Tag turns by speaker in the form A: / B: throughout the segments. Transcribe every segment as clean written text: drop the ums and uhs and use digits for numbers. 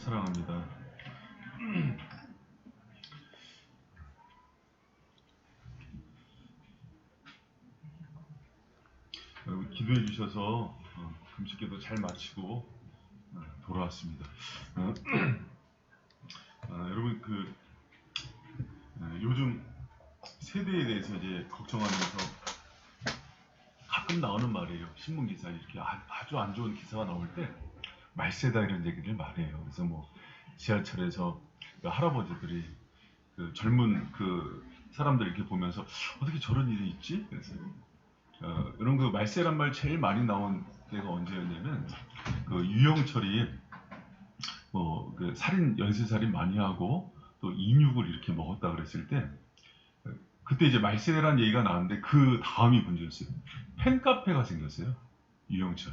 A: 사랑합니다. 여러분 기도해 주셔서 금식기도 잘 마치고 돌아왔습니다. 여러분 요즘 세대에 대해서 이제 걱정하면서 가끔 나오는 말이에요. 신문 기사 이렇게 아주 안 좋은 기사가 나올 때 말세다 이런 얘기를 말해요. 그래서 뭐 지하철에서 할아버지들이 젊은 사람들 이렇게 보면서 어떻게 저런 일이 있지? 그래서 이런 말세란 말 제일 많이 나온 때가 언제였냐면 유영철이 살인 연쇄살인 많이 하고 또 인육을 이렇게 먹었다 그랬을 때 그때 이제 말세라는 얘기가 나왔는데 그 다음이 문제였어요. 팬카페가 생겼어요. 유영철.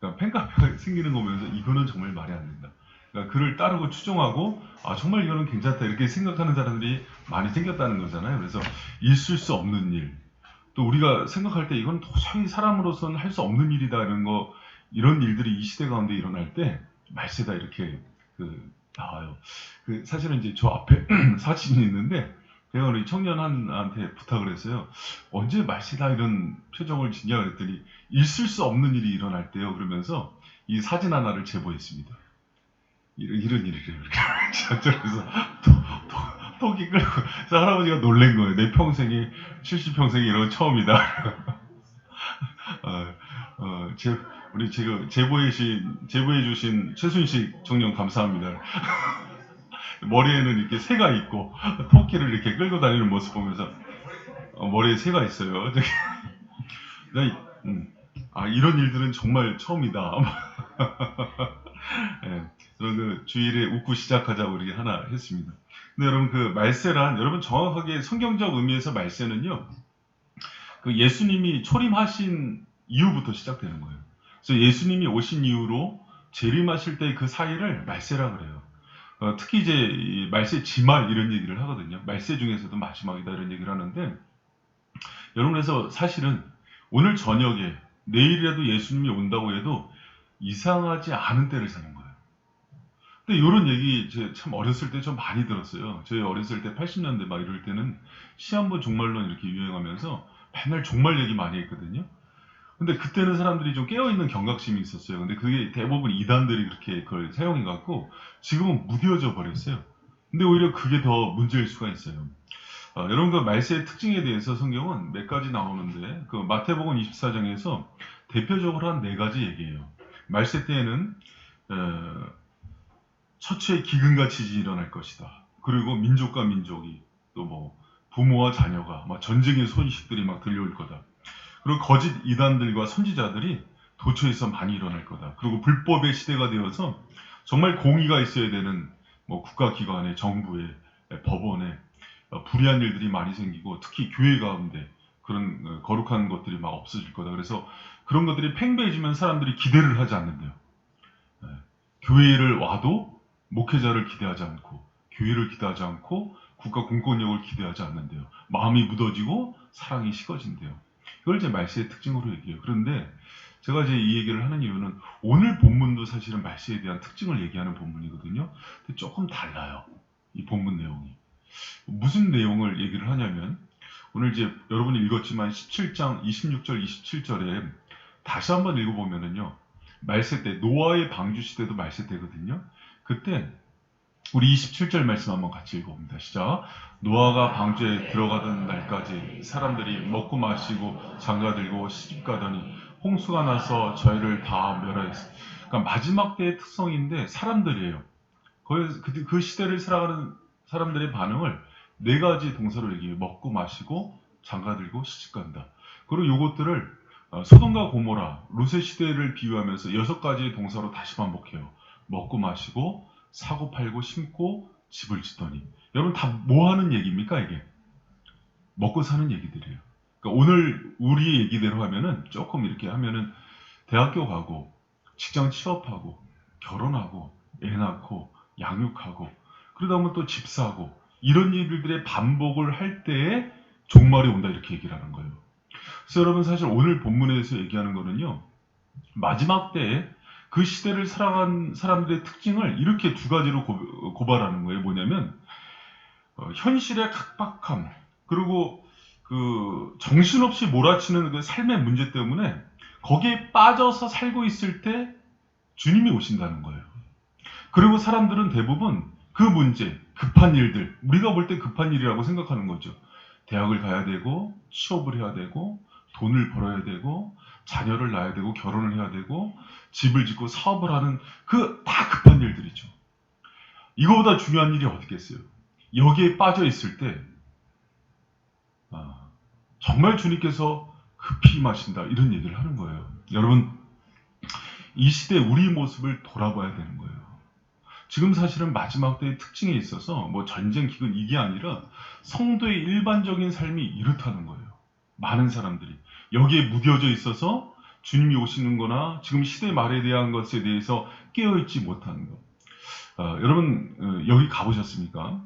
A: 그러니까 팬카페가 생기는 거 보면서 이거는 정말 말이 안 된다. 그러니까 그를 따르고 추종하고 정말 이거는 괜찮다 이렇게 생각하는 사람들이 많이 생겼다는 거잖아요. 그래서 있을 수 없는 일, 또 우리가 생각할 때 이건 도저히 사람으로서는 할 수 없는 일이다 이런 일들이 이 시대 가운데 일어날 때 말세다 이렇게 나와요. 사실은 이제 저 앞에 사진이 있는데 제가 우리 청년한테 부탁을 했어요. 언제 말세다 이런 표정을 짓냐 그랬더니 있을 수 없는 일이 일어날 때요. 그러면서 이 사진 하나를 제보했습니다. 이런 일이래요. 그래서 톡이 끌고 할아버지가 놀란 거예요. 내 평생에 70평생에 이런 건 처음이다. 우리 지금 제보해 주신 최순식 청년 감사합니다. 머리에는 이렇게 새가 있고 토끼를 이렇게 끌고 다니는 모습 보면서 머리에 새가 있어요. 이런 일들은 정말 처음이다. 네, 저는 주일에 웃고 시작하자고 이렇게 하나 했습니다. 근데 여러분 말세란 여러분 정확하게 성경적 의미에서 말세는요. 예수님이 초림하신 이후부터 시작되는 거예요. 그래서 예수님이 오신 이후로 재림하실 때 그 사이를 말세라 그래요. 특히 이제 이 말세 지말 이런 얘기를 하거든요. 말세 중에서도 마지막이다 이런 얘기를 하는데 여러분 그래서 사실은 오늘 저녁에 내일이라도 예수님이 온다고 해도 이상하지 않은 때를 사는 거예요. 근데 이런 얘기 참 어렸을 때 좀 많이 들었어요. 저희 어렸을 때 80년대 막 이럴 때는 시한부 종말론 이렇게 유행하면서 맨날 종말 얘기 많이 했거든요. 근데 그때는 사람들이 좀 깨어있는 경각심이 있었어요. 근데 그게 대부분 이단들이 그렇게 그걸 사용해갖고 지금은 무뎌져 버렸어요. 근데 오히려 그게 더 문제일 수가 있어요. 여러분 말세의 특징에 대해서 성경은 몇 가지 나오는데 마태복음 24장에서 대표적으로 한 4가지 얘기해요. 말세 때에는 처처의 기근같이 일어날 것이다. 그리고 민족과 민족이 또 부모와 자녀가 전쟁의 소식들이 막 들려올 거다. 그리고 거짓 이단들과 선지자들이 도처에서 많이 일어날 거다. 그리고 불법의 시대가 되어서 정말 공의가 있어야 되는 국가기관에, 정부에, 법원에 불의한 일들이 많이 생기고 특히 교회 가운데 그런 거룩한 것들이 막 없어질 거다. 그래서 그런 것들이 팽배해지면 사람들이 기대를 하지 않는데요. 교회를 와도 목회자를 기대하지 않고 교회를 기대하지 않고 국가 공권력을 기대하지 않는데요. 마음이 묻어지고 사랑이 식어진대요. 이걸 이제 말세의 특징으로 얘기해요. 그런데 제가 이제 이 얘기를 하는 이유는 오늘 본문도 사실은 말세에 대한 특징을 얘기하는 본문이거든요. 근데 조금 달라요. 이 본문 내용이. 무슨 내용을 얘기를 하냐면 오늘 이제 여러분이 읽었지만 17장 26절 27절에 다시 한번 읽어보면은요. 말세 때 노아의 방주 시대도 말세 때거든요. 그때 우리 27절 말씀 한번 같이 읽어봅니다. 시작. 노아가 방주에 들어가던 날까지 사람들이 먹고 마시고 장가들고 시집가더니 홍수가 나서 저희를 다 멸하였어요. 그러니까 마지막 때의 특성인데 사람들이에요. 그 시대를 살아가는 사람들의 반응을 4가지 동사로 얘기해요. 먹고 마시고 장가들고 시집간다. 그리고 요것들을 소돔과 고모라, 롯의 시대를 비유하면서 6가지의 동사로 다시 반복해요. 먹고 마시고 사고 팔고 심고 집을 짓더니. 여러분 다 뭐 하는 얘기입니까 이게? 먹고 사는 얘기들이에요. 그러니까 오늘 우리의 얘기대로 하면은 조금 이렇게 하면은 대학교 가고 직장 취업하고 결혼하고 애 낳고 양육하고 그러다 보면 또 집 사고 이런 일들의 반복을 할 때에 종말이 온다 이렇게 얘기를 하는 거예요. 그래서 여러분 사실 오늘 본문에서 얘기하는 거는요. 마지막 때에 그 시대를 살아간 사람들의 특징을 이렇게 두 가지로 고발하는 거예요. 뭐냐면 현실의 각박함, 그리고 그 정신없이 몰아치는 그 삶의 문제 때문에 거기에 빠져서 살고 있을 때 주님이 오신다는 거예요. 그리고 사람들은 대부분 그 문제, 급한 일들, 우리가 볼 때 급한 일이라고 생각하는 거죠. 대학을 가야 되고, 취업을 해야 되고, 돈을 벌어야 되고, 자녀를 낳아야 되고, 결혼을 해야 되고, 집을 짓고 사업을 하는 그 다 급한 일들이죠. 이거보다 중요한 일이 어디 있겠어요? 여기에 빠져 있을 때 정말 주님께서 급히 임하신다, 이런 얘기를 하는 거예요. 여러분, 이 시대 우리 모습을 돌아봐야 되는 거예요. 지금 사실은 마지막 때의 특징에 있어서 뭐 전쟁, 기근 이게 아니라 성도의 일반적인 삶이 이렇다는 거예요. 많은 사람들이 여기에 무뎌져 있어서 주님이 오시는 거나 지금 시대 말에 대한 것에 대해서 깨어있지 못하는 것. 여러분 여기 가보셨습니까?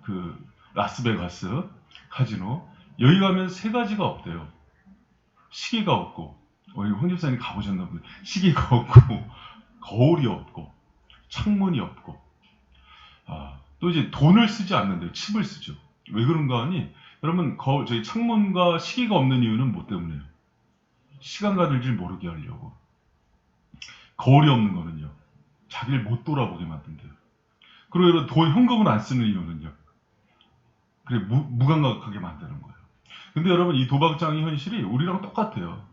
A: 그 라스베가스 카지노, 여기 가면 세 가지가 없대요. 시계가 없고, 황 집사님 가보셨나 보네. 시계가 없고, 거울이 없고, 창문이 없고, 또 이제 돈을 쓰지 않는데요. 칩을 쓰죠. 왜 그런가 하니, 여러분, 저희 창문과 시계가 없는 이유는 뭐 때문에요? 시간 가는 줄 모르게 하려고. 거울이 없는 거는요, 자기를 못 돌아보게 만든대요. 그리고 여러분, 현금을 안 쓰는 이유는요, 그래, 무감각하게 만드는 거예요. 근데 여러분, 이 도박장의 현실이 우리랑 똑같아요.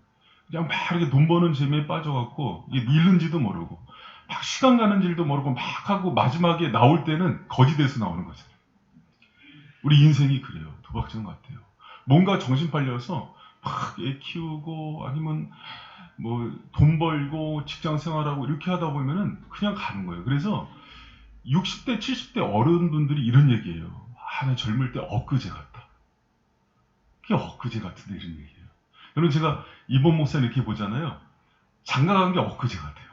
A: 그냥 막 이렇게 돈 버는 재미에 빠져갖고, 이게 잃는지도 모르고, 막 시간 가는 줄도 모르고 막 하고 마지막에 나올 때는 거지 돼서 나오는 거잖아요. 우리 인생이 그래요. 도박장 같아요. 뭔가 정신 팔려서 막 애 키우고 아니면 뭐 돈 벌고 직장 생활하고 이렇게 하다 보면은 그냥 가는 거예요. 그래서 60대, 70대 어른분들이 이런 얘기예요. 나 젊을 때 엊그제 같다. 그게 엊그제 같은데 이런 얘기예요. 여러분, 제가 이번 목사님 이렇게 보잖아요. 장가간 게 엊그제 같아요.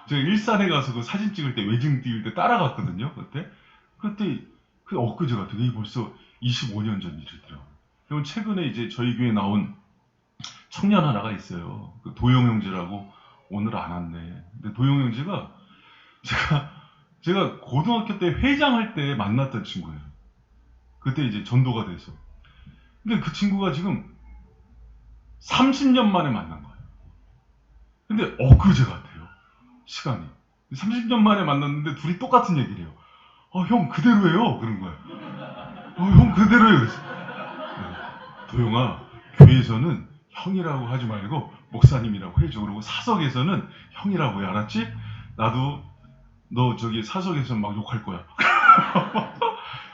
A: 제가 일산에 가서 그 사진 찍을 때, 외증 띄울 때 따라갔거든요. 그때 그 엊그제 같아요. 이게 벌써 25년 전 일이더라고요. 그리고 최근에 이제 저희 교회에 나온 청년 하나가 있어요. 그 도영 형제라고. 오늘 안 왔네. 근데 도영 형제가 제가 고등학교 때 회장할 때 만났던 친구예요. 그때 이제 전도가 돼서. 근데 그 친구가 지금 30년 만에 만난 거예요. 근데 엊그제 같아요. 시간이. 30년 만에 만났는데 둘이 똑같은 얘기를 해요. 형 그대로예요. 그런 거예요. 형 그대로예요. 그래서. 도영아, 교회에서는 형이라고 하지 말고 목사님이라고 해줘. 그러고 사석에서는 형이라고 해. 알았지? 나도 너 저기 사석에서 막 욕할 거야.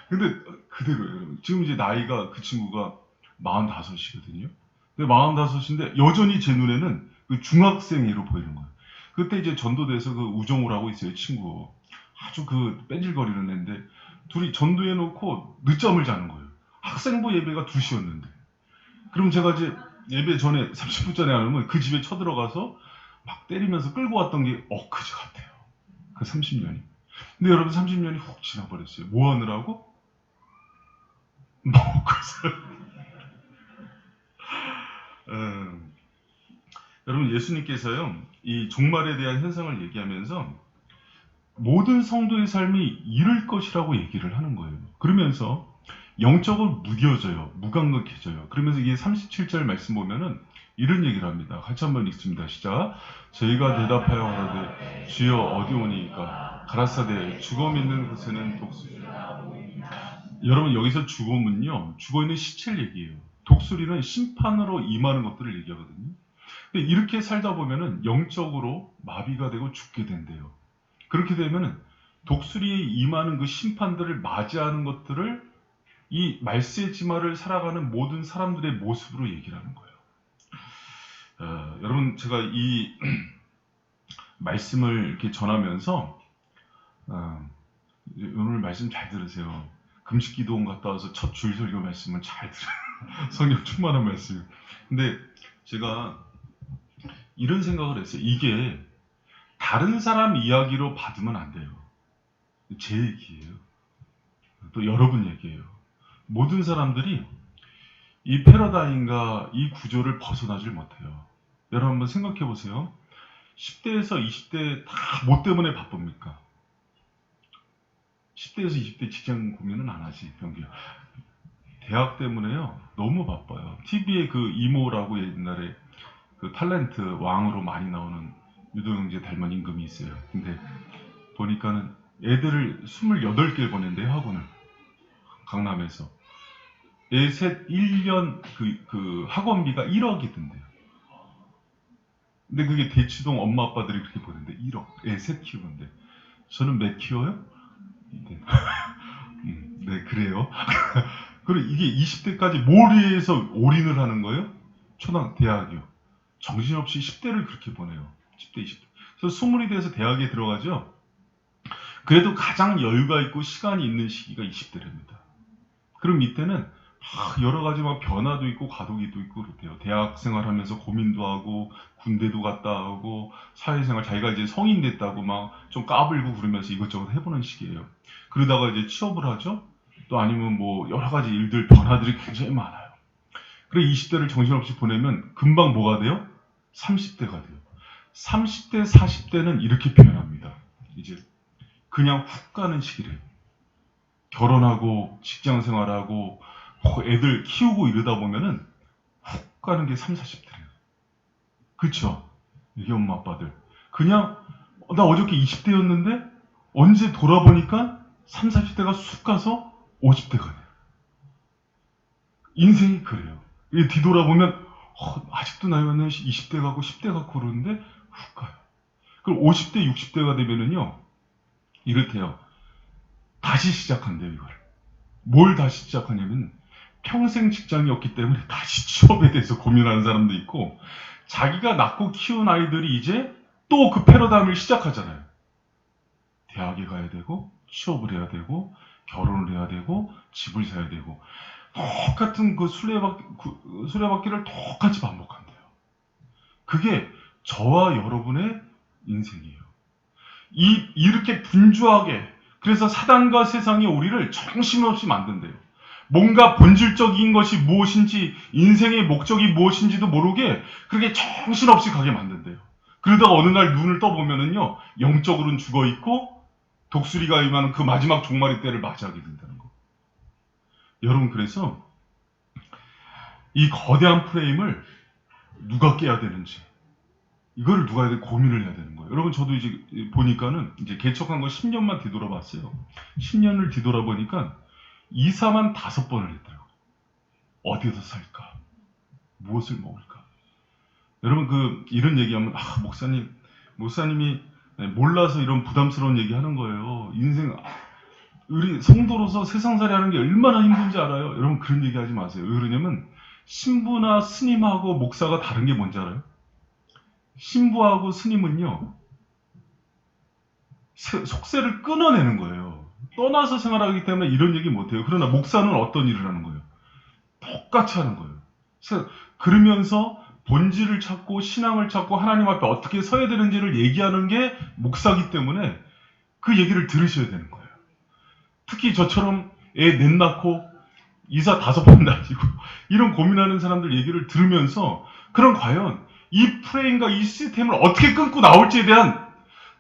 A: 근데 그대로예요. 지금 이제 나이가 그 친구가 45이거든요. 근데 45인데 여전히 제 눈에는 그 중학생으로 보이는 거예요. 그때 이제 전도돼서 그 우정우라고 있어요, 친구. 아주 그 뺀질거리는 애인데 둘이 전도해놓고 늦잠을 자는 거예요. 학생부 예배가 2시였는데. 그럼 제가 이제 예배 전에 30분 전에 하면 그 집에 쳐들어가서 막 때리면서 끌고 왔던 게 엊그제 같아요. 그 30년이. 근데 여러분, 30년이 훅 지나버렸어요. 뭐 하느라고? 먹고 살고. 여러분, 예수님께서요, 이 종말에 대한 현상을 얘기하면서 모든 성도의 삶이 이를 것이라고 얘기를 하는 거예요. 그러면서 영적으로 무뎌져요. 무감각해져요. 그러면서 이게 37절 말씀 보면은 이런 얘기를 합니다. 같이 한번 읽습니다. 시작. 저희가 대답하여 가라되 주여 어디 오니까 가라사대 죽어 있는 곳에는 독수리. 여러분, 여기서 죽음은요, 죽어있는 시체를 얘기해요. 독수리는 심판으로 임하는 것들을 얘기하거든요. 근데 이렇게 살다 보면은 영적으로 마비가 되고 죽게 된대요. 그렇게 되면은 독수리에 임하는 그 심판들을 맞이하는 것들을 이 말세의 지마를 살아가는 모든 사람들의 모습으로 얘기를 하는 거예요. 여러분, 제가 이 말씀을 이렇게 전하면서 오늘 말씀 잘 들으세요. 금식 기도원 갔다 와서 첫 주일 설교 말씀을 잘 들어요. 성령 충만한 말씀. 근데 제가 이런 생각을 했어요. 이게 다른 사람 이야기로 받으면 안 돼요. 제 얘기예요. 또 여러분 얘기예요. 모든 사람들이 이 패러다임과 이 구조를 벗어나질 못해요. 여러분, 한번 생각해 보세요. 10대에서 20대 다 뭐 때문에 바쁩니까? 10대에서 20대 직장 고민은 안 하지, 병기야. 대학 때문에요. 너무 바빠요. TV에 그 이모라고 옛날에 그 탤런트 왕으로 많이 나오는 유도영재 닮은 임금이 있어요. 근데 보니까는 애들을 28개를 보낸대요, 학원을. 강남에서. 애 셋 1년 그 학원비가 1억이던데요. 근데 그게 대치동 엄마 아빠들이 그렇게 보는데 1억. 애 셋 키우는데. 저는 몇 키워요? 네, 네 그래요. 그리고 이게 20대까지 뭘 위해서 올인을 하는 거예요? 대학이요. 정신없이 10대를 그렇게 보내요. 10대, 20대. 그래서 20이 돼서 대학에 들어가죠. 그래도 가장 여유가 있고 시간이 있는 시기가 20대랍니다. 그럼 이때는 여러 가지 막 변화도 있고 과도기도 있고 그렇대요. 대학 생활하면서 고민도 하고 군대도 갔다 오고 사회생활 자기가 이제 성인 됐다고 막 좀 까불고 그러면서 이것저것 해보는 시기예요. 그러다가 이제 취업을 하죠. 또 아니면 뭐 여러 가지 일들 변화들이 굉장히 많아요. 그래 20대를 정신없이 보내면 금방 뭐가 돼요? 30대가 돼요. 30대, 40대는 이렇게 표현합니다. 이제 그냥 훅 가는 시기래요. 결혼하고 직장 생활하고 애들 키우고 이러다 보면은 훅 가는 게 30, 40대래요. 그쵸? 이게 엄마 아빠들. 그냥 나 어저께 20대였는데 언제 돌아보니까 30, 40대가 쑥 가서 50대가 돼요. 인생이 그래요. 뒤돌아보면 아직도 나이는 20대 가고 10대 가고 그러는데 훅 가요. 그럼 50대, 60대가 되면은요 이렇대요. 다시 시작한대요 이걸. 뭘 다시 시작하냐면 평생 직장이 없기 때문에 다시 취업에 대해서 고민하는 사람도 있고 자기가 낳고 키운 아이들이 이제 또 그 패러다임을 시작하잖아요. 대학에 가야 되고 취업을 해야 되고 결혼을 해야 되고 집을 사야 되고 똑같은 그 수레바퀴를 똑같이 반복한대요. 그게 저와 여러분의 인생이에요. 이렇게 분주하게 그래서 사단과 세상이 우리를 정신없이 만든대요. 뭔가 본질적인 것이 무엇인지 인생의 목적이 무엇인지도 모르게 그렇게 정신없이 가게 만든대요. 그러다가 어느 날 눈을 떠보면은요 영적으로는 죽어있고 독수리가 임하는 그 마지막 종말의 때를 맞이하게 된다는 거. 여러분 그래서 이 거대한 프레임을 누가 깨야 되는지 이거를 누가 해야 돼 고민을 해야 되는 거예요. 여러분 저도 이제 보니까는 이제 개척한 거 10년만 뒤돌아봤어요. 10년을 뒤돌아보니까 이사만 5번을 했더라고요. 어디서 살까? 무엇을 먹을까? 여러분 이런 얘기하면 목사님이 몰라서 이런 부담스러운 얘기 하는 거예요. 인생 우리 성도로서 세상살이 하는 게 얼마나 힘든지 알아요? 여러분 그런 얘기 하지 마세요. 왜 그러냐면 신부나 스님하고 목사가 다른 게 뭔지 알아요? 신부하고 스님은요 속세를 끊어내는 거예요. 떠나서 생활하기 때문에 이런 얘기 못해요. 그러나 목사는 어떤 일을 하는 거예요? 똑같이 하는 거예요. 그러면서 본질을 찾고 신앙을 찾고 하나님 앞에 어떻게 서야 되는지를 얘기하는 게 목사기 때문에 그 얘기를 들으셔야 되는 거예요. 특히 저처럼 애 넷 낳고 이사 5번 다니고 이런 고민하는 사람들 얘기를 들으면서 그럼 과연 이 프레임과 이 시스템을 어떻게 끊고 나올지에 대한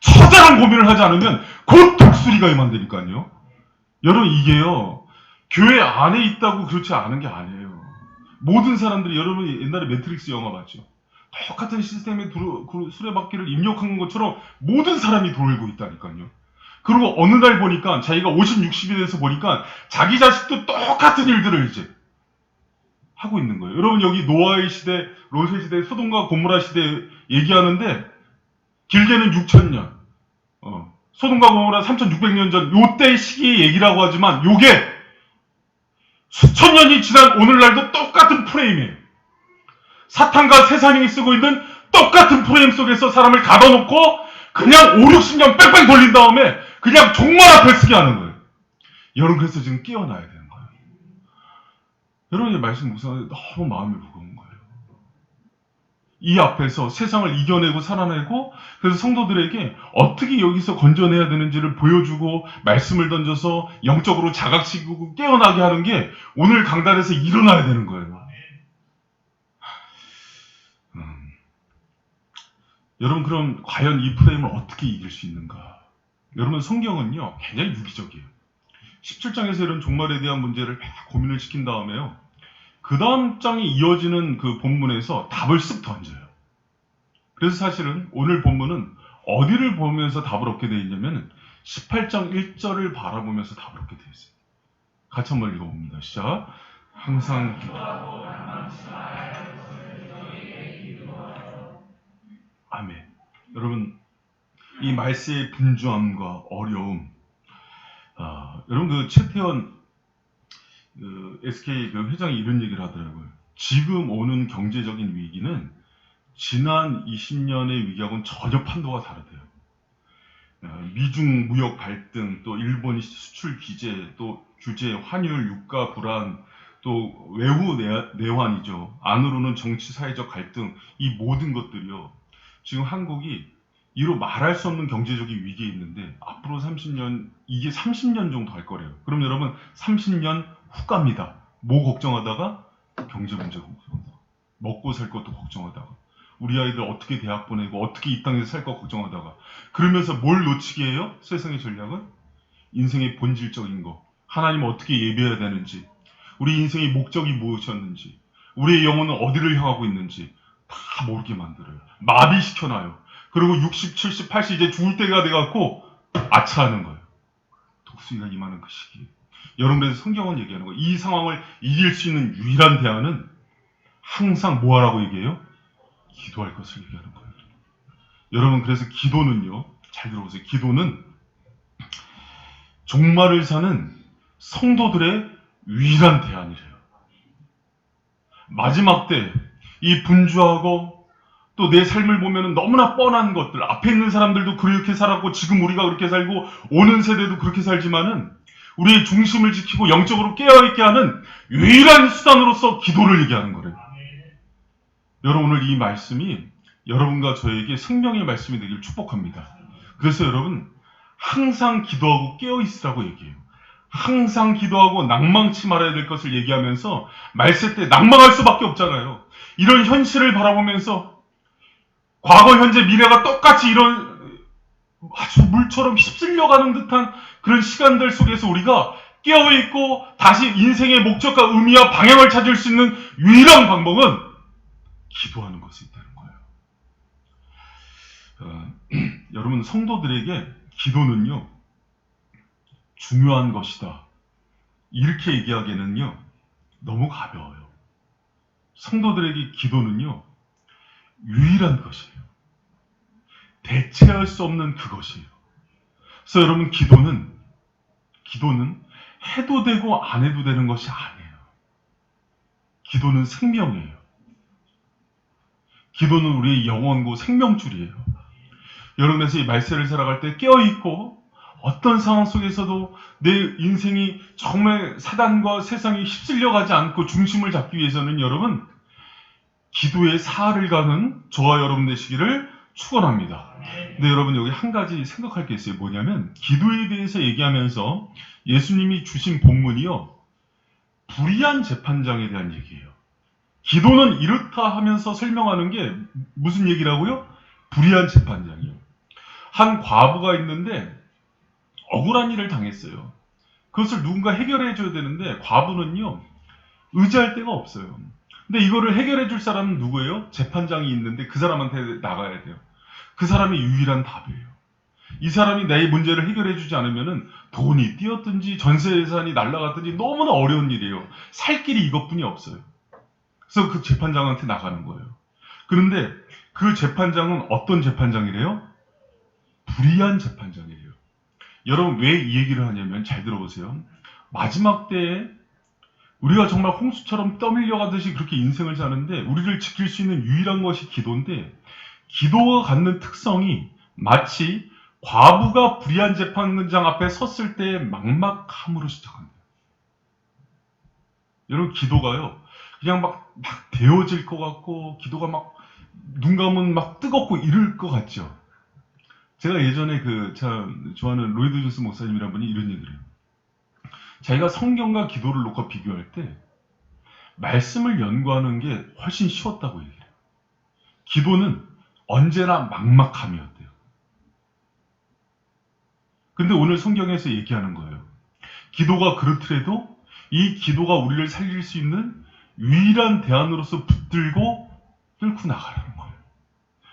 A: 처절한 고민을 하지 않으면 곧 독수리가 임한다니까요. 여러분 이게요. 교회 안에 있다고 그렇지 않은 게 아니에요. 모든 사람들이 여러분이 옛날에 매트릭스 영화 봤죠. 똑같은 시스템에 수레바퀴를 입력한 것처럼 모든 사람이 돌고 있다니까요. 그리고 어느 날 보니까 자기가 50, 60이 돼서 보니까 자기 자식도 똑같은 일들을 이제 하고 있는 거예요. 여러분 여기 노아의 시대, 롯의 시대, 소돔과 고모라 시대 얘기하는데 길게는 6,000년, 소돔과 고모라 3,600년 전 요때 시기의 얘기라고 하지만 요게 수천 년이 지난 오늘날도 똑같은 프레임이에요. 사탄과 세상이 쓰고 있는 똑같은 프레임 속에서 사람을 가둬놓고 그냥 5, 60년 뺑뺑 돌린 다음에 그냥 종말 앞에 쓰게 하는 거예요. 여러분 그래서 지금 깨어나야 되는 거예요. 여러분의 말씀 묵상하는데 너무 마음이 무거운 거예요. 이 앞에서 세상을 이겨내고 살아내고 그래서 성도들에게 어떻게 여기서 건져내야 되는지를 보여주고 말씀을 던져서 영적으로 자각시키고 깨어나게 하는 게 오늘 강단에서 일어나야 되는 거예요. 여러분, 그럼 과연 이 프레임을 어떻게 이길 수 있는가? 여러분, 성경은요 굉장히 유기적이에요. 17장에서 이런 종말에 대한 문제를 고민을 시킨 다음에요, 그 다음 장이 이어지는 그 본문에서 답을 쓱 던져요. 그래서 사실은 오늘 본문은 어디를 보면서 답을 얻게 되어 있냐면 18장 1절을 바라보면서 답을 얻게 되어 있어요. 같이 한번 읽어봅니다. 시작. 항상 아멘. 여러분, 이 말세의 분주함과 어려움, 여러분, 그 최태원 SK 그 회장이 이런 얘기를 하더라고요. 지금 오는 경제적인 위기는 지난 20년의 위기하고는 전혀 판도가 다르대요. 미중 무역 갈등, 또 일본 수출 규제, 또 규제, 환율, 유가 불안, 또 외부 내환이죠. 안으로는 정치, 사회적 갈등, 이 모든 것들이요. 지금 한국이 이로 말할 수 없는 경제적인 위기에 있는데 앞으로 30년, 이게 30년 정도 할 거래요. 그럼 여러분 30년 후갑니다. 뭐 걱정하다가? 경제 문제 걱정하다가, 먹고 살 것도 걱정하다가, 우리 아이들 어떻게 대학 보내고 어떻게 이 땅에서 살 거 걱정하다가, 그러면서 뭘 놓치게 해요? 세상의 전략은? 인생의 본질적인 거, 하나님 어떻게 예배해야 되는지, 우리 인생의 목적이 무엇이었는지, 우리의 영혼은 어디를 향하고 있는지 다 모르게 만들어요. 마비시켜놔요. 그리고 60, 70, 80 이제 죽을 때가 돼갖고 아차하는 거예요. 독수리가 임하는 그 시기. 여러분, 그래서 성경은 얘기하는 거예요. 이 상황을 이길 수 있는 유일한 대안은 항상 뭐 하라고 얘기해요? 기도할 것을 얘기하는 거예요. 여러분, 그래서 기도는요, 잘 들어보세요. 기도는 종말을 사는 성도들의 유일한 대안이래요. 마지막 때 이 분주하고 또 내 삶을 보면 너무나 뻔한 것들, 앞에 있는 사람들도 그렇게 살았고 지금 우리가 그렇게 살고 오는 세대도 그렇게 살지만은 우리의 중심을 지키고 영적으로 깨어있게 하는 유일한 수단으로서 기도를 얘기하는 거래요. 여러분, 오늘 이 말씀이 여러분과 저에게 생명의 말씀이 되길 축복합니다. 그래서 여러분, 항상 기도하고 깨어있으라고 얘기해요. 항상 기도하고 낭망치 말아야 될 것을 얘기하면서 말세 때 낭망할 수밖에 없잖아요. 이런 현실을 바라보면서 과거, 현재, 미래가 똑같이 이런 아주 물처럼 휩쓸려가는 듯한 그런 시간들 속에서 우리가 깨어있고 다시 인생의 목적과 의미와 방향을 찾을 수 있는 유일한 방법은 기도하는 것이 있다는 거예요. 여러분, 성도들에게 기도는요, 중요한 것이다, 이렇게 얘기하기에는요 너무 가벼워요. 성도들에게 기도는요 유일한 것이에요. 대체할 수 없는 그것이에요. 그래서 여러분, 기도는 해도 되고 안 해도 되는 것이 아니에요. 기도는 생명이에요. 기도는 우리의 영혼고 생명줄이에요. 여러분에서 이 말세를 살아갈 때 깨어있고 어떤 상황 속에서도 내 인생이 정말 사단과 세상이 휩쓸려가지 않고 중심을 잡기 위해서는 여러분, 기도의 사활을 가는 저와 여러분 되시기를 축원합니다. 근데 여러분, 여기 한 가지 생각할 게 있어요. 뭐냐면 기도에 대해서 얘기하면서 예수님이 주신 본문이요, 불의한 재판장에 대한 얘기예요. 기도는 이렇다 하면서 설명하는 게 무슨 얘기라고요? 불의한 재판장이요. 한 과부가 있는데 억울한 일을 당했어요. 그것을 누군가 해결해 줘야 되는데 과부는요 의지할 데가 없어요. 근데 이거를 해결해 줄 사람은 누구예요? 재판장이 있는데 그 사람한테 나가야 돼요. 그 사람이 유일한 답이에요. 이 사람이 내 문제를 해결해 주지 않으면 돈이 뛰었든지 전세예산이 날아갔든지 너무나 어려운 일이에요. 살 길이 이것뿐이 없어요. 그래서 그 재판장한테 나가는 거예요. 그런데 그 재판장은 어떤 재판장이래요? 불의한 재판장이래요. 여러분, 왜 이 얘기를 하냐면 잘 들어보세요. 마지막 때에 우리가 정말 홍수처럼 떠밀려가듯이 그렇게 인생을 사는데 우리를 지킬 수 있는 유일한 것이 기도인데, 기도가 갖는 특성이 마치 과부가 불의한 재판장 앞에 섰을 때의 막막함으로 시작합니다. 여러분, 기도가요 그냥 막 데워질 것 같고, 기도가 막 눈 감으면 막 뜨겁고 이럴 것 같죠. 제가 예전에 참 좋아하는 로이드 존스 목사님이라는 분이 이런 얘기를 해요. 자기가 성경과 기도를 놓고 비교할 때 말씀을 연구하는 게 훨씬 쉬웠다고 얘기해요. 기도는 언제나 막막함이었대요. 근데 오늘 성경에서 얘기하는 거예요. 기도가 그렇더라도 이 기도가 우리를 살릴 수 있는 유일한 대안으로서 붙들고 뚫고 나가라는 거예요.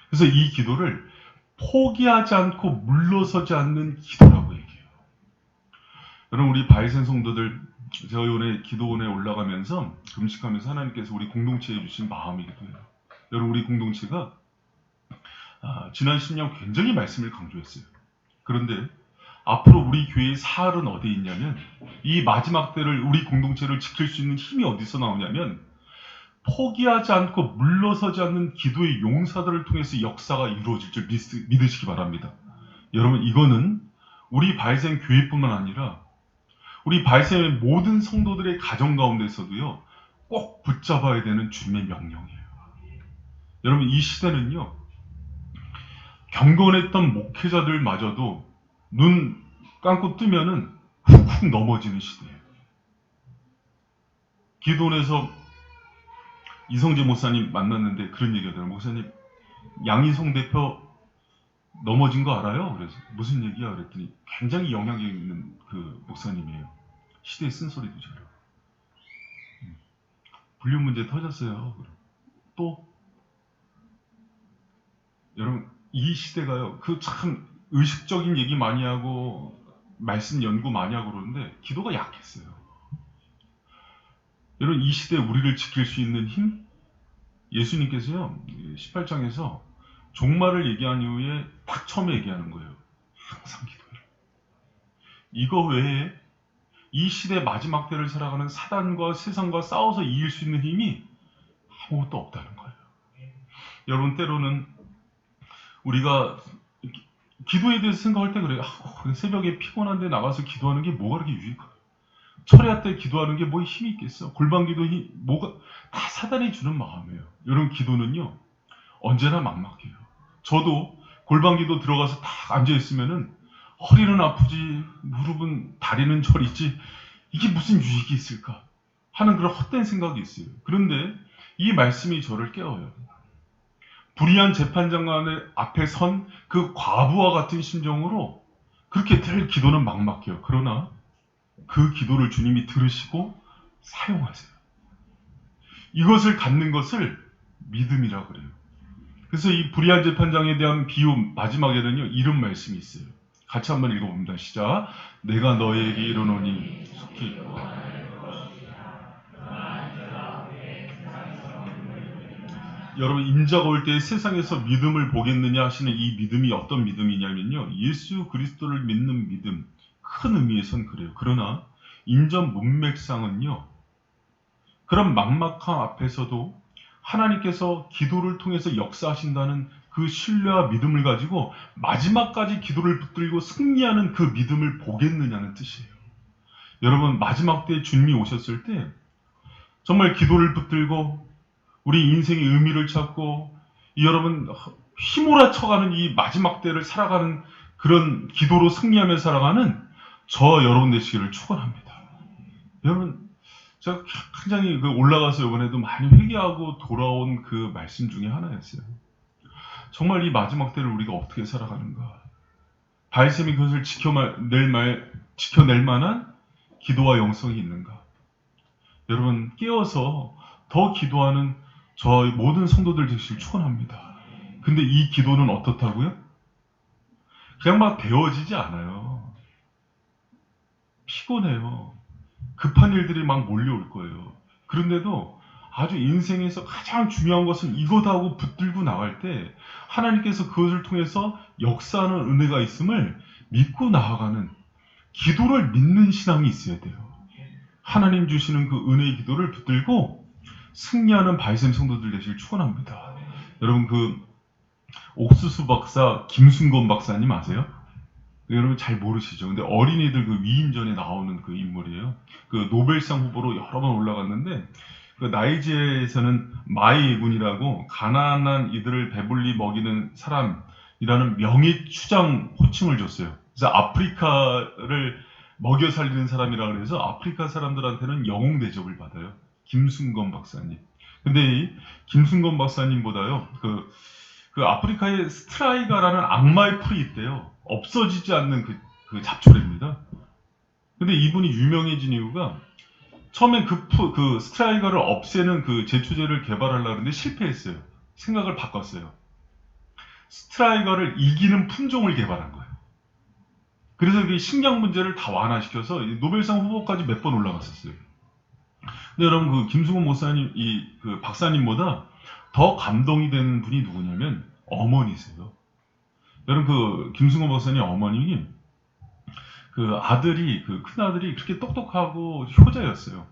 A: 그래서 이 기도를 포기하지 않고 물러서지 않는 기도라고 얘기해요. 여러분, 우리 바이센 성도들, 제가 이번에 기도원에 올라가면서 금식하면서 하나님께서 우리 공동체에 주신 마음이기도 해요. 여러분, 우리 공동체가 지난 10년 굉장히 말씀을 강조했어요. 그런데 앞으로 우리 교회의 사활은 어디에 있냐면, 이 마지막 때를 우리 공동체를 지킬 수 있는 힘이 어디서 나오냐면, 포기하지 않고 물러서지 않는 기도의 용사들을 통해서 역사가 이루어질 줄 믿으시기 바랍니다. 여러분, 이거는 우리 바이센 교회뿐만 아니라 우리 바이센의 모든 성도들의 가정 가운데서도요, 꼭 붙잡아야 되는 주님의 명령이에요. 여러분, 이 시대는요, 경건했던 목회자들마저도 눈 감고 뜨면은 훅훅 넘어지는 시대예요. 기도원에서 이성재 목사님 만났는데 그런 얘기 하더라고요. 목사님, 양희성 대표 넘어진 거 알아요? 그래서 무슨 얘기야? 그랬더니 굉장히 영향력 있는 그 목사님이에요. 시대의 쓴소리도 잘하고. 불륜 문제 터졌어요. 또 여러분, 이 시대가요, 그 참 의식적인 얘기 많이 하고 말씀 연구 많이 하고 그러는데 기도가 약했어요. 여러분, 이 시대에 우리를 지킬 수 있는 힘, 예수님께서요 18장에서 종말을 얘기한 이후에 딱 처음에 얘기하는 거예요. 항상 기도해라. 이거 외에 이 시대 마지막 때를 살아가는 사단과 세상과 싸워서 이길 수 있는 힘이 아무것도 없다는 거예요. 여러분, 때로는 우리가 기도에 대해서 생각할 때 그래요. 새벽에 피곤한데 나가서 기도하는 게 뭐가 그렇게 유익할까? 철야 때 기도하는 게 뭐 힘이 있겠어? 골방 기도 뭐가 다 사단이 주는 마음이에요. 여러분, 기도는요 언제나 막막해요. 저도 골방 기도 들어가서 딱 앉아 있으면은 허리는 아프지, 무릎은 다리는 저리지, 이게 무슨 유익이 있을까 하는 그런 헛된 생각이 있어요. 그런데 이 말씀이 저를 깨워요. 불의한 재판장 앞에 선 그 과부와 같은 심정으로 그렇게 늘 기도는 막막해요. 그러나 그 기도를 주님이 들으시고 사용하세요. 이것을 갖는 것을 믿음이라고 그래요. 그래서 이 불의한 재판장에 대한 비유 마지막에는요, 이런 말씀이 있어요. 같이 한번 읽어봅니다. 시작. 내가 너에게 이르노니 속히 여러분, 인자가 올 때 세상에서 믿음을 보겠느냐 하시는 이 믿음이 어떤 믿음이냐면요, 예수 그리스도를 믿는 믿음, 큰 의미에선 그래요. 그러나 인전 문맥상은요, 그런 막막함 앞에서도 하나님께서 기도를 통해서 역사하신다는 그 신뢰와 믿음을 가지고 마지막까지 기도를 붙들고 승리하는 그 믿음을 보겠느냐는 뜻이에요. 여러분, 마지막 때 주님이 오셨을 때 정말 기도를 붙들고 우리 인생의 의미를 찾고 여러분 휘몰아쳐가는 이 마지막 때를 살아가는 그런 기도로 승리하며 살아가는 저 여러분 되시기를 축원합니다. 여러분, 제가 굉장히 올라가서 이번에도 많이 회개하고 돌아온 그 말씀 중에 하나였어요. 정말 이 마지막 때를 우리가 어떻게 살아가는가? 바이셈이 그것을 지켜낼 만한 기도와 영성이 있는가? 여러분, 깨어서 더 기도하는 저희 모든 성도들 되시길 축원합니다. 근데 이 기도는 어떻다고요? 그냥 막 되어지지 않아요. 피곤해요. 급한 일들이 막 몰려올 거예요. 그런데도 아주 인생에서 가장 중요한 것은 이거다 하고 붙들고 나갈 때 하나님께서 그것을 통해서 역사하는 은혜가 있음을 믿고 나아가는 기도를 믿는 신앙이 있어야 돼요. 하나님 주시는 그 은혜의 기도를 붙들고 승리하는 바이셈 성도들 되시길 축원합니다. 여러분, 그 옥수수 박사 김순건 박사님 아세요? 여러분 잘 모르시죠? 근데 어린이들 그 위인전에 나오는 그 인물이에요. 그 노벨상 후보로 여러 번 올라갔는데, 그 나이지리아에서는 마이군이라고 가난한 이들을 배불리 먹이는 사람이라는 명예추장 호칭을 줬어요. 그래서 아프리카를 먹여 살리는 사람이라 그래서 아프리카 사람들한테는 영웅 대접을 받아요. 김순건 박사님. 근데 이 김순건 박사님보다요, 그 그 아프리카에 스트라이가라는 악마의 풀이 있대요. 없어지지 않는 그 잡초래입니다. 근데 이분이 유명해진 이유가 처음엔 그 스트라이가를 없애는 그 제초제를 개발하려고 했는데 실패했어요. 생각을 바꿨어요. 스트라이가를 이기는 품종을 개발한 거예요. 그래서 그 식량 문제를 다 완화시켜서 노벨상 후보까지 몇 번 올라갔었어요. 근데 여러분 그 김승훈 목사님, 그 박사님보다 더 감동이 되는 분이 누구냐면 어머니세요. 여러분 그 김승훈 목사님 어머님이 그 아들이 그 큰아들이 그렇게 똑똑하고 효자였어요.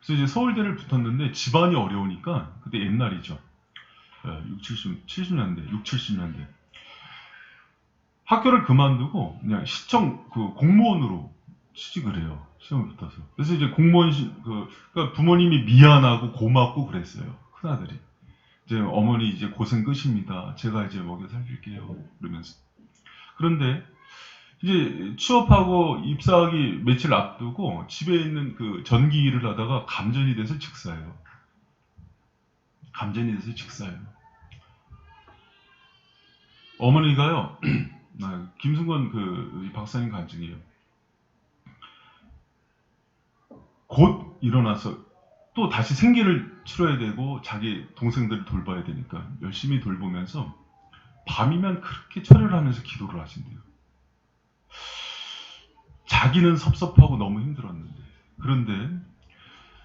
A: 그래서 이제 서울대를 붙었는데 집안이 어려우니까 그때 옛날이죠. 70년대, 6, 70년대. 학교를 그만두고 그냥 시청 그 공무원으로 취직을 해요. 시험을 붙어서. 그래서 이제 공무원 그러니까 부모님이 미안하고 고맙고 그랬어요. 큰아들이. 이제 어머니 이제 고생 끝입니다. 제가 이제 먹여 살릴게요. 그러면서. 그런데 이제 취업하고 입사하기 며칠 앞두고 집에 있는 그 전기 일을 하다가 감전이 돼서 직사예요. 감전이 돼서 직사예요. 어머니가요, 김승건 그 박사님 간증이에요. 곧 일어나서 또 다시 생계를 치러야 되고 자기 동생들을 돌봐야 되니까 열심히 돌보면서 밤이면 그렇게 철회를 하면서 기도를 하신대요. 자기는 섭섭하고 너무 힘들었는데 그런데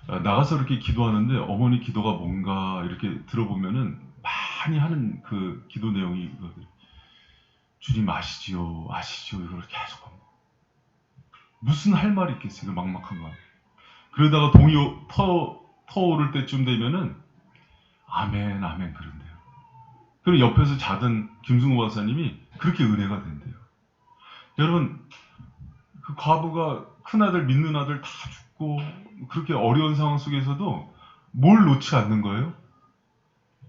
A: 나가서 이렇게 기도하는데 어머니 기도가 뭔가 이렇게 들어보면은 많이 하는 그 기도 내용이 이거든. 주님 아시지요, 아시지요 이걸 계속 합니다. 무슨 할 말이 있겠어요, 막막한 거. 그러다가 동이 터오를 때쯤 되면은 아멘, 아멘 그런대요. 그리고 옆에서 자던 김승호 박사님이 그렇게 은혜가 된대요. 여러분, 그 과부가 큰아들 믿는 아들 다 죽고 그렇게 어려운 상황 속에서도 뭘 놓지 않는 거예요?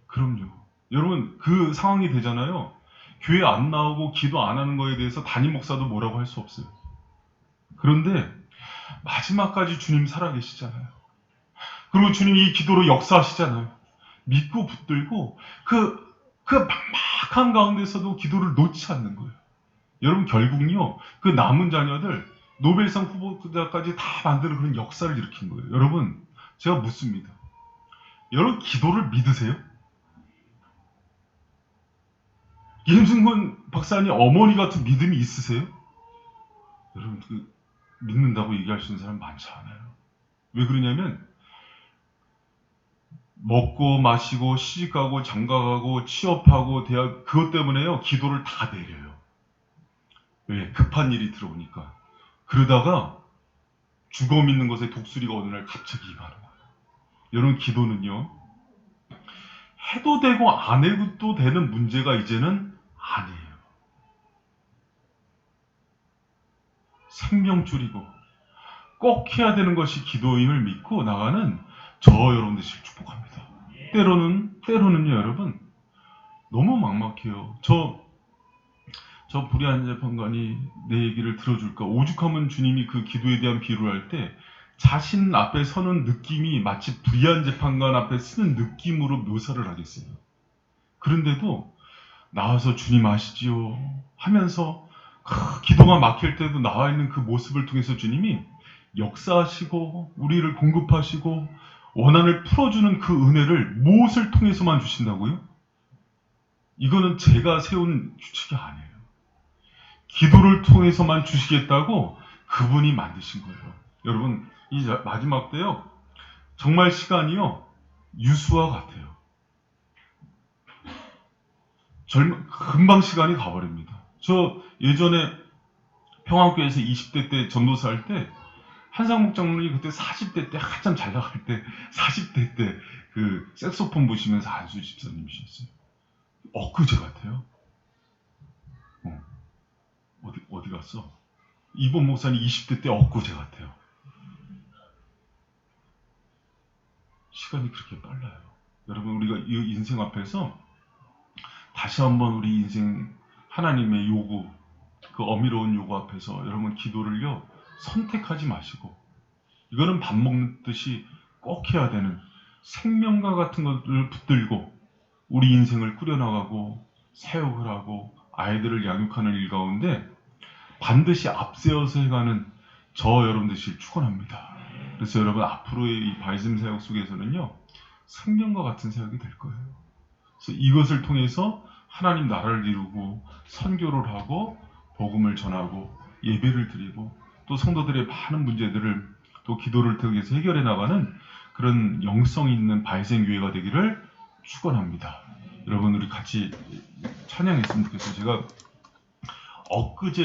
A: 그럼요. 여러분 그 상황이 되잖아요. 교회 안 나오고 기도 안 하는 거에 대해서 담임 목사도 뭐라고 할 수 없어요. 그런데 마지막까지 주님 살아계시잖아요. 그리고 주님이 이 기도로 역사하시잖아요. 믿고 붙들고 그 막막한 가운데서도 기도를 놓지 않는 거예요. 여러분 결국요 그 남은 자녀들 노벨상 후보자까지 다 만드는 그런 역사를 일으킨 거예요. 여러분 제가 묻습니다. 여러분 기도를 믿으세요? 김승훈 박사님 어머니 같은 믿음이 있으세요? 여러분 믿는다고 얘기할 수 있는 사람 많지 않아요. 왜 그러냐면 먹고 마시고 시집가고 장가가고 취업하고 대학 그것 때문에요 기도를 다 내려요. 왜? 급한 일이 들어오니까. 그러다가 죽어 믿는 것에 독수리가 어느 날 갑자기 임하는 거예요. 여러분 기도는요 해도 되고 안 해도 되는 문제가 이제는 아니에요. 생명줄이고 꼭 해야 되는 것이 기도임을 믿고 나가는 저 여러분들 축복합니다. 때로는요 여러분 너무 막막해요. 저 불의한 재판관이 내 얘기를 들어줄까? 오죽하면 주님이 그 기도에 대한 비유를 할 때 자신 앞에 서는 느낌이 마치 불의한 재판관 앞에 쓰는 느낌으로 묘사를 하겠어요. 그런데도 나와서 주님 아시지요? 하면서 기도가 막힐 때도 나와 있는 그 모습을 통해서 주님이 역사하시고 우리를 공급하시고 원한을 풀어주는 그 은혜를 무엇을 통해서만 주신다고요? 이거는 제가 세운 규칙이 아니에요. 기도를 통해서만 주시겠다고 그분이 만드신 거예요. 여러분 이 마지막 때요 정말 시간이요 유수와 같아요. 금방 시간이 가버립니다. 저 예전에 평안교회에서 20대 때 전도사 할 때 한상목 장로님이 그때 40대 때 한참 잘 나갈 때 40대 때 그 색소폰 부시면서 안수 집사님이셨어요. 엊그제 같아요. 어디 갔어? 이번 목사님 20대 때 엊그제 같아요. 시간이 그렇게 빨라요. 여러분 우리가 이 인생 앞에서 다시 한번 우리 인생 하나님의 요구 그 어미로운 요구 앞에서 여러분 기도를요 선택하지 마시고 이거는 밥 먹듯이 꼭 해야 되는 생명과 같은 것들을 붙들고 우리 인생을 꾸려나가고 사역을 하고 아이들을 양육하는 일 가운데 반드시 앞세워서 해가는 저 여러분 되시길 축원합니다. 그래서 여러분 앞으로의 이 바이즘 사역 속에서는요, 성경과 같은 사역이 될 거예요. 그래서 이것을 통해서 하나님 나라를 이루고 선교를 하고 복음을 전하고 예배를 드리고 또 성도들의 많은 문제들을 또 기도를 통해서 해결해 나가는 그런 영성 있는 바이즘 교회가 되기를 축원합니다. 여러분 우리 같이 찬양했으면 좋겠어요. 제가 엊그제